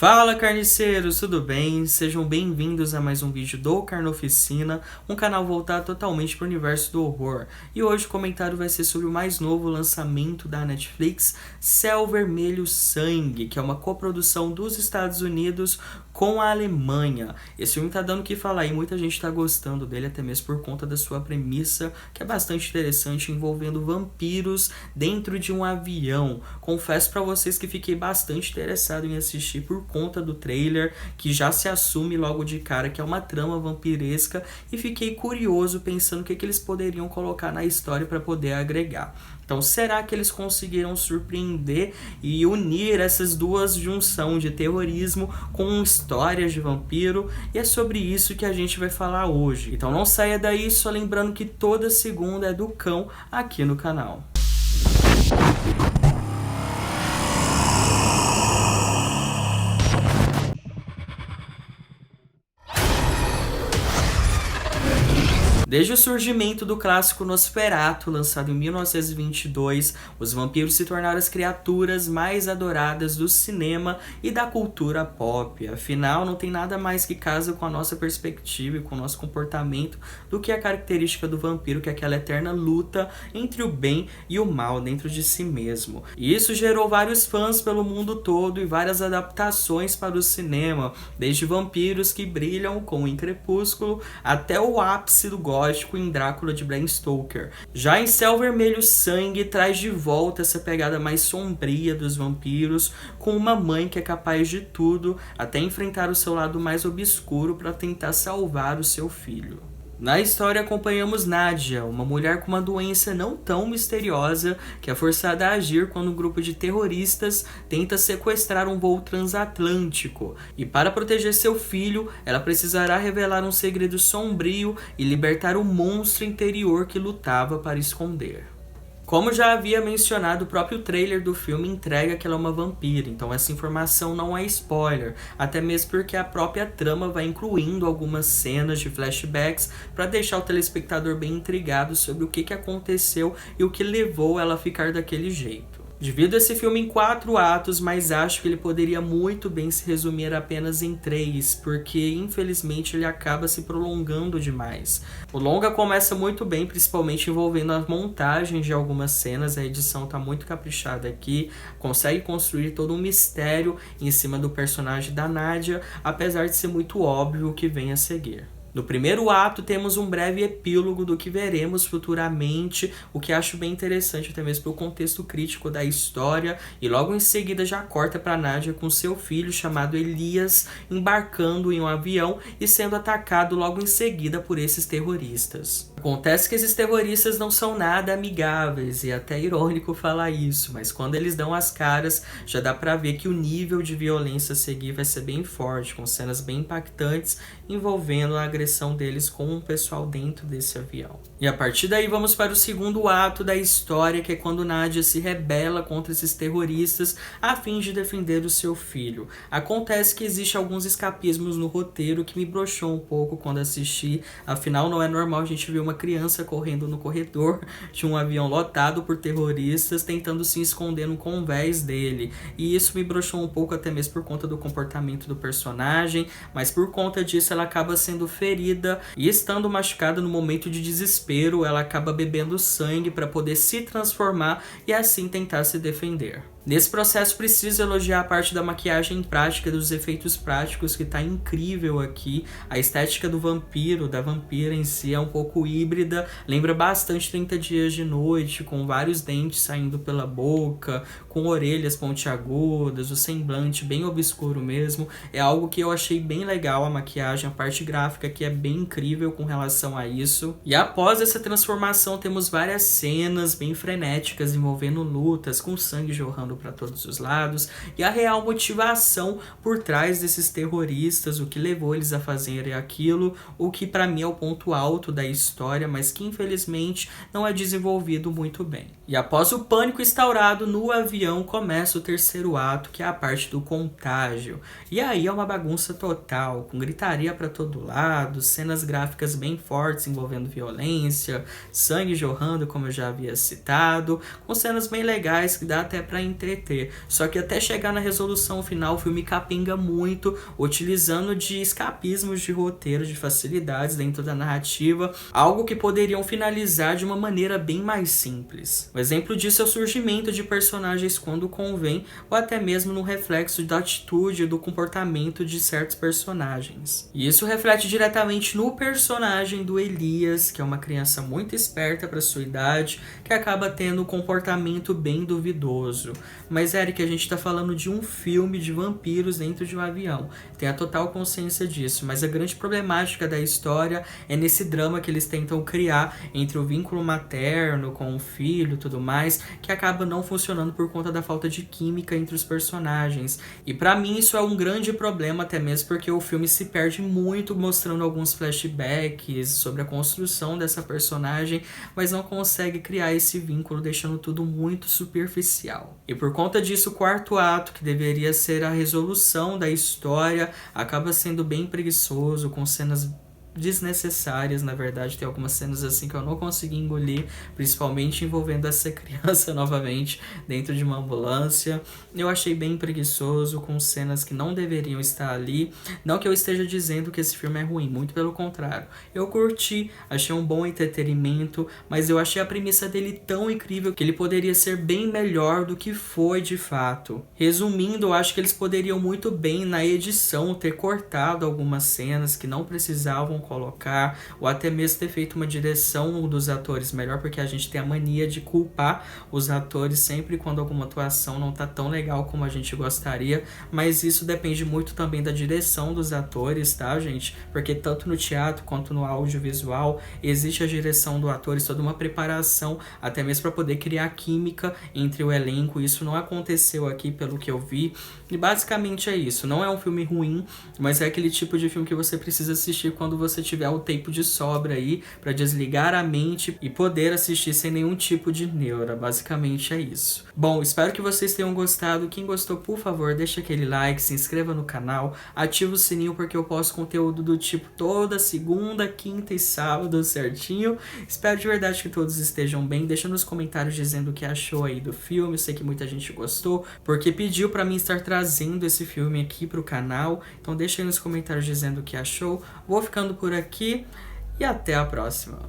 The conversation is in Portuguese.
Fala carniceiros, tudo bem? Sejam bem-vindos a mais um vídeo do Carnoficina, um canal voltado totalmente para o universo do horror. E hoje o comentário vai ser sobre o mais novo lançamento da Netflix, Céu Vermelho Sangue, que é uma coprodução dos Estados Unidos com a Alemanha. Esse filme tá dando o que falar e muita gente tá gostando dele, até mesmo por conta da sua premissa, que é bastante interessante, envolvendo vampiros dentro de um avião. Confesso pra vocês que fiquei bastante interessado em assistir por conta do trailer, que já se assume logo de cara que é uma trama vampiresca, e fiquei curioso pensando o que eles poderiam colocar na história para poder agregar. Então, será que eles conseguiram surpreender e unir essas duas junções de terrorismo com histórias de vampiro? E é sobre isso que a gente vai falar hoje. Então não saia daí, só lembrando que toda segunda é do cão aqui no canal. Desde o surgimento do clássico Nosferatu, lançado em 1922, os vampiros se tornaram as criaturas mais adoradas do cinema e da cultura pop. Afinal, não tem nada mais que casa com a nossa perspectiva e com o nosso comportamento do que a característica do vampiro, que é aquela eterna luta entre o bem e o mal dentro de si mesmo. E isso gerou vários fãs pelo mundo todo e várias adaptações para o cinema, desde vampiros que brilham como em Crepúsculo até o ápice do gótico em Drácula de Bram Stoker. Já em Céu Vermelho Sangue traz de volta essa pegada mais sombria dos vampiros, com uma mãe que é capaz de tudo, até enfrentar o seu lado mais obscuro para tentar salvar o seu filho. Na história acompanhamos Nadia, uma mulher com uma doença não tão misteriosa que é forçada a agir quando um grupo de terroristas tenta sequestrar um voo transatlântico. E para proteger seu filho, ela precisará revelar um segredo sombrio e libertar o monstro interior que lutava para esconder. Como já havia mencionado, o próprio trailer do filme entrega que ela é uma vampira, então essa informação não é spoiler, até mesmo porque a própria trama vai incluindo algumas cenas de flashbacks para deixar o telespectador bem intrigado sobre o que aconteceu e o que levou ela a ficar daquele jeito. Divido esse filme em 4 atos, mas acho que ele poderia muito bem se resumir apenas em 3, porque infelizmente ele acaba se prolongando demais. O longa começa muito bem, principalmente envolvendo a montagem de algumas cenas, a edição está muito caprichada aqui, consegue construir todo um mistério em cima do personagem da Nadia, apesar de ser muito óbvio o que vem a seguir. No primeiro ato temos um breve epílogo do que veremos futuramente, o que acho bem interessante até mesmo pelo contexto crítico da história, e logo em seguida já corta para Nadia com seu filho chamado Elias embarcando em um avião e sendo atacado logo em seguida por esses terroristas. Acontece que esses terroristas não são nada amigáveis, e é até irônico falar isso, mas quando eles dão as caras já dá pra ver que o nível de violência a seguir vai ser bem forte, com cenas bem impactantes envolvendo a agressão deles com o pessoal dentro desse avião. E a partir daí vamos para o segundo ato da história, que é quando Nadia se rebela contra esses terroristas a fim de defender o seu filho. Acontece que existe alguns escapismos no roteiro que me broxou um pouco quando assisti, afinal não é normal a gente ver uma criança correndo no corredor de um avião lotado por terroristas tentando se esconder no convés dele, e isso me broxou um pouco até mesmo por conta do comportamento do personagem, mas por conta disso ela acaba sendo ferida e estando machucada no momento de desespero, ela acaba bebendo sangue para poder se transformar e assim tentar se defender. Nesse processo preciso elogiar a parte da maquiagem prática, dos efeitos práticos, que tá incrível aqui. A estética do vampiro, da vampira em si é um pouco híbrida, lembra bastante 30 Dias de Noite, com vários dentes saindo pela boca, com orelhas pontiagudas, o semblante bem obscuro mesmo. É algo que eu achei bem legal, a maquiagem, a parte gráfica que é bem incrível com relação a isso. E após essa transformação temos várias cenas bem frenéticas envolvendo lutas, com sangue jorrando para todos os lados, e a real motivação por trás desses terroristas, o que levou eles a fazerem aquilo, o que para mim é o ponto alto da história, mas que infelizmente não é desenvolvido muito bem. E após o pânico instaurado no avião, começa o terceiro ato, que é a parte do contágio. E aí é uma bagunça total, com gritaria para todo lado, cenas gráficas bem fortes envolvendo violência, sangue jorrando, como eu já havia citado, com cenas bem legais que dá até para entender entreter. Só que até chegar na resolução final, o filme capenga muito, utilizando de escapismos de roteiro, de facilidades dentro da narrativa, algo que poderiam finalizar de uma maneira bem mais simples. O exemplo disso é o surgimento de personagens quando convém, ou até mesmo no reflexo da atitude e do comportamento de certos personagens. E isso reflete diretamente no personagem do Elias, que é uma criança muito esperta para sua idade, que acaba tendo um comportamento bem duvidoso. Mas, Eric, a gente tá falando de um filme de vampiros dentro de um avião. Tem a total consciência disso, mas a grande problemática da história é nesse drama que eles tentam criar entre o vínculo materno com o filho e tudo mais, que acaba não funcionando por conta da falta de química entre os personagens. E pra mim isso é um grande problema, até mesmo porque o filme se perde muito mostrando alguns flashbacks sobre a construção dessa personagem, mas não consegue criar esse vínculo, deixando tudo muito superficial. E por conta disso, o quarto ato, que deveria ser a resolução da história, acaba sendo bem preguiçoso, com cenas desnecessárias. Na verdade, tem algumas cenas assim que eu não consegui engolir, principalmente envolvendo essa criança novamente dentro de uma ambulância. Eu achei bem preguiçoso, com cenas que não deveriam estar ali. Não que eu esteja dizendo que esse filme é ruim, muito pelo contrário. Eu curti, achei um bom entretenimento, mas eu achei a premissa dele tão incrível que ele poderia ser bem melhor do que foi de fato. Resumindo, eu acho que eles poderiam muito bem na edição ter cortado algumas cenas que não precisavam colocar, ou até mesmo ter feito uma direção dos atores melhor, porque a gente tem a mania de culpar os atores sempre quando alguma atuação não tá tão legal como a gente gostaria, mas isso depende muito também da direção dos atores, tá, gente? Porque tanto no teatro quanto no audiovisual existe a direção do ator, toda uma preparação, até mesmo para poder criar química entre o elenco. Isso não aconteceu aqui pelo que eu vi, e basicamente é isso. Não é um filme ruim, mas é aquele tipo de filme que você precisa assistir quando você tiver o tempo de sobra aí, para desligar a mente e poder assistir sem nenhum tipo de neura. Basicamente é isso. Bom, espero que vocês tenham gostado. Quem gostou, por favor, deixa aquele like, se inscreva no canal, ativa o sininho, porque eu posto conteúdo do tipo toda segunda, quinta e sábado certinho. Espero de verdade que todos estejam bem. Deixa nos comentários dizendo o que achou aí do filme. Eu sei que muita gente gostou, porque pediu pra mim estar trazendo esse filme aqui pro canal. Então deixa aí nos comentários dizendo o que achou. Vou ficando por aqui e até a próxima.